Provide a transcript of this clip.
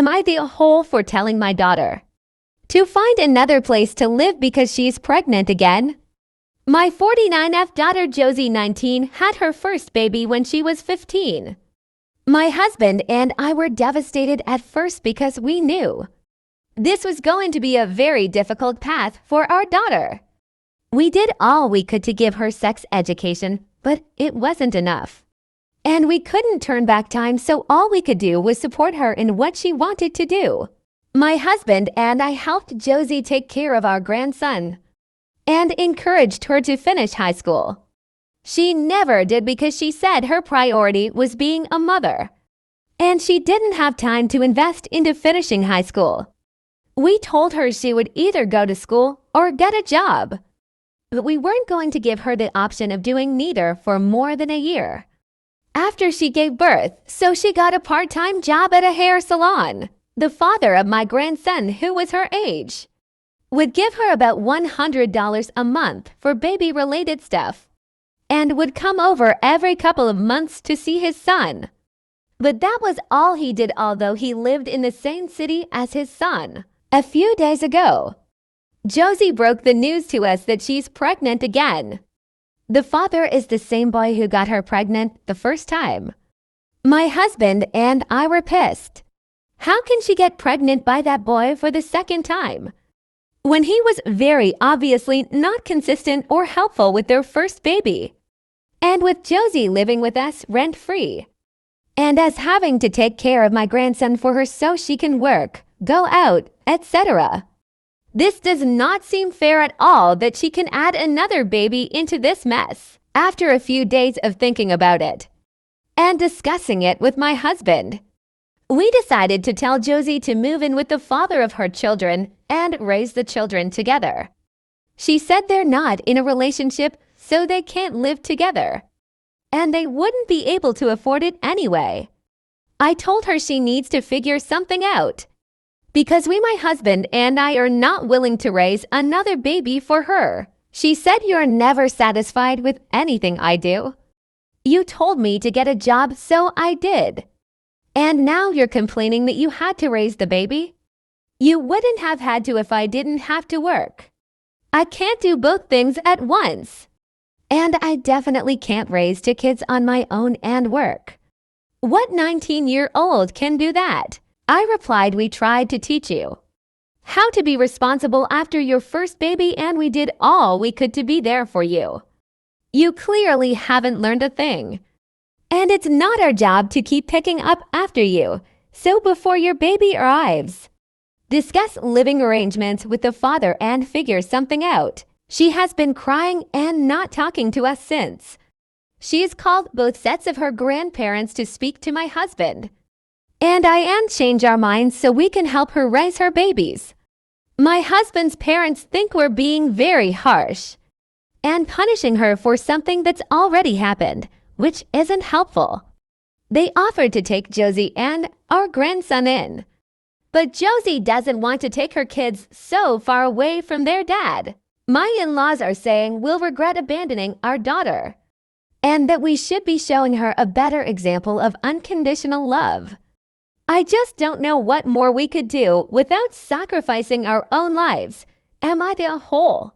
Am I the whole for telling my daughter to find another place to live because she's pregnant again? My 49F daughter Josie, 19, had her first baby when she was 15. My husband and I were devastated at first because we knew this was going to be a very difficult path for our daughter. We did all we could to give her sex education, but it wasn't enough. And we couldn't turn back time, so all we could do was support her in what she wanted to do. My husband and I helped Josie take care of our grandson and encouraged her to finish high school. She never did because she said her priority was being a mother, and she didn't have time to invest into finishing high school. We told her she would either go to school or get a job, but we weren't going to give her the option of doing neither for more than a year after she gave birth, so she got a part-time job at a hair salon. The father of my grandson, who was her age, would give her about $100 a month for baby-related stuff and would come over every couple of months to see his son. But that was all he did, although he lived in the same city as his son. A few days ago, Josie broke the news to us that she's pregnant again. The father is the same boy who got her pregnant the first time. My husband and I were pissed. How can she get pregnant by that boy for the second time, when he was very obviously not consistent or helpful with their first baby? And with Josie living with us rent-free, and us having to take care of my grandson for her so she can work, go out, etc. This does not seem fair at all that she can add another baby into this mess. After a few days of thinking about it and discussing it with my husband, we decided to tell Josie to move in with the father of her children and raise the children together. She said they're not in a relationship, so they can't live together, and they wouldn't be able to afford it anyway. I told her she needs to figure something out, because my husband and I are not willing to raise another baby for her. She said, "You're never satisfied with anything I do. You told me to get a job, so I did. And now you're complaining that you had to raise the baby? You wouldn't have had to if I didn't have to work. I can't do both things at once. And I definitely can't raise two kids on my own and work. What 19-year-old can do that?" I replied, "We tried to teach you how to be responsible after your first baby, and we did all we could to be there for you. You clearly haven't learned a thing. And it's not our job to keep picking up after you, so before your baby arrives, discuss living arrangements with the father and figure something out." She has been crying and not talking to us since. She has called both sets of her grandparents to speak to my husband and I and change our minds so we can help her raise her babies. My husband's parents think we're being very harsh and punishing her for something that's already happened, which isn't helpful. They offered to take Josie and our grandson in, but Josie doesn't want to take her kids so far away from their dad. My in-laws are saying we'll regret abandoning our daughter, and that we should be showing her a better example of unconditional love. I just don't know what more we could do without sacrificing our own lives. Am I the whole?